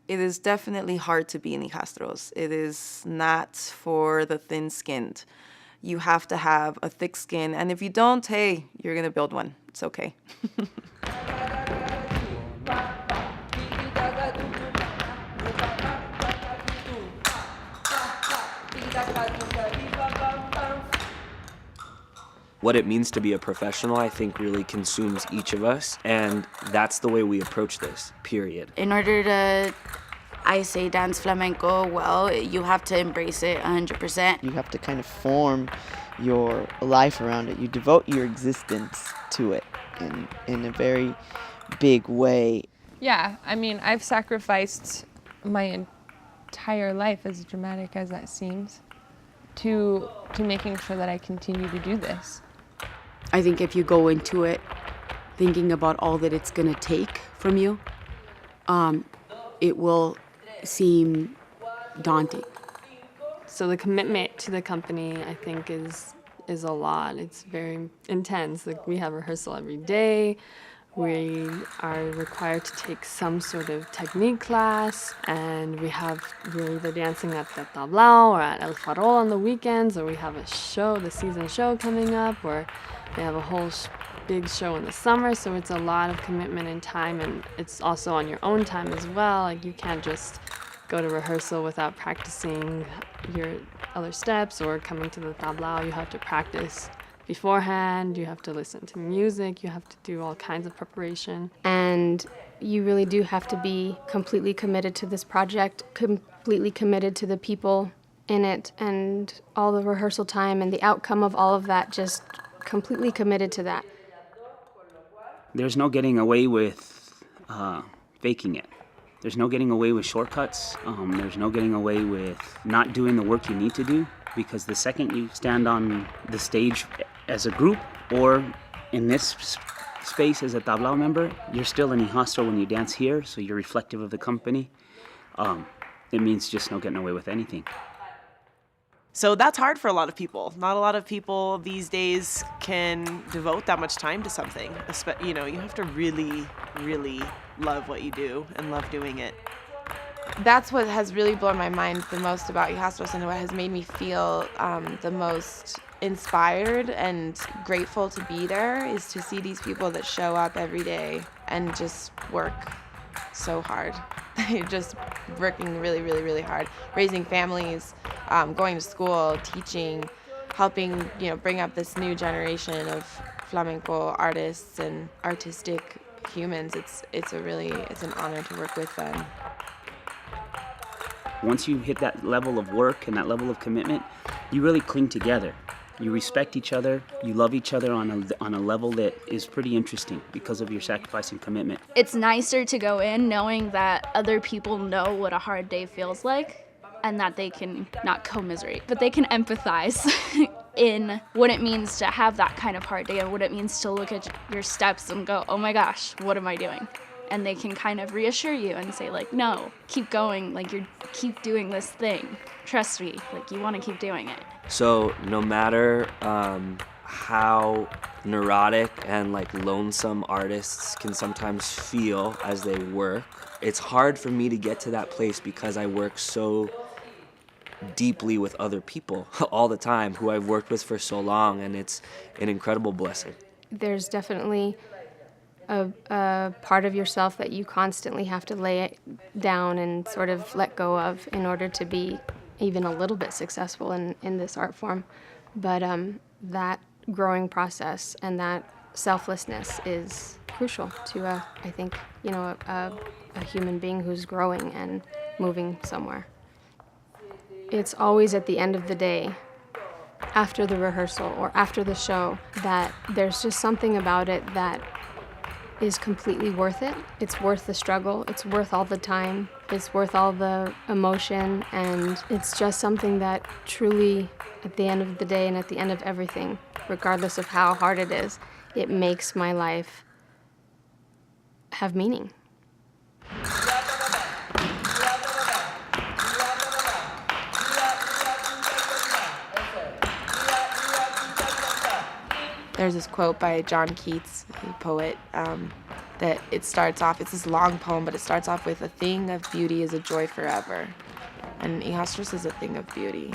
It is definitely hard to be in hijastros. It is not for the thin-skinned. You have to have a thick skin, and if you don't, hey, you're gonna build one. It's okay. What it means to be a professional, I think, really consumes each of us, and that's the way we approach this, period. In order to, I say, dance flamenco well, you have to embrace it 100%. You have to kind of form your life around it. You devote your existence to it in a very big way. Yeah, I mean, I've sacrificed my entire life, as dramatic as that seems, to making sure that I continue to do this. I think if you go into it thinking about all that it's going to take from you, it will seem daunting. So the commitment to the company, I think, is a lot. It's very intense. Like, we have rehearsal every day. We are required to take some sort of technique class, and we're either dancing at the tablao or at El Farol on the weekends, or we have a show, the season show coming up, or they have a whole big show in the summer. So it's a lot of commitment and time, and it's also on your own time as well. Like, you can't just go to rehearsal without practicing your other steps or coming to the tablao. You have to practice beforehand, you have to listen to music, you have to do all kinds of preparation. And you really do have to be completely committed to this project, completely committed to the people in it, and all the rehearsal time and the outcome of all of that, just completely committed to that. There's no getting away with faking it. There's no getting away with shortcuts. There's no getting away with not doing the work you need to do, because the second you stand on the stage as a group, or in this space as a tablao member, you're still an hijastro when you dance here, so you're reflective of the company. It means just no getting away with anything. So that's hard for a lot of people. Not a lot of people these days can devote that much time to something. You know, you have to really, really love what you do and love doing it. That's what has really blown my mind the most about hijastros, and what has made me feel the most inspired and grateful to be there, is to see these people that show up every day and just work so hard. They're just working really, really, really hard, raising families, going to school, teaching, helping, bring up this new generation of flamenco artists and artistic humans. It's an honor to work with them. Once you hit that level of work and that level of commitment, you really cling together. You respect each other, you love each other on a level that is pretty interesting because of your sacrifice and commitment. It's nicer to go in knowing that other people know what a hard day feels like, and that they can not commiserate, but they can empathize in what it means to have that kind of hard day, and what it means to look at your steps and go, oh my gosh, what am I doing? And they can kind of reassure you and say, like, no, keep going, like, keep doing this thing. Trust me, like, you want to keep doing it. So no matter how neurotic and like lonesome artists can sometimes feel as they work, it's hard for me to get to that place because I work so deeply with other people all the time who I've worked with for so long, and it's an incredible blessing. There's definitely a part of yourself that you constantly have to lay it down and sort of let go of in order to be even a little bit successful in this art form. But that growing process and that selflessness is crucial to I think, a human being who's growing and moving somewhere. It's always at the end of the day, after the rehearsal or after the show, that there's just something about it that is completely worth it. It's worth the struggle. It's worth all the time. It's worth all the emotion. And it's just something that truly, at the end of the day and at the end of everything, regardless of how hard it is, it makes my life have meaning. There's this quote by John Keats, a poet, that it starts off, it's this long poem, but it starts off with, a thing of beauty is a joy forever. And Yjastros is a thing of beauty.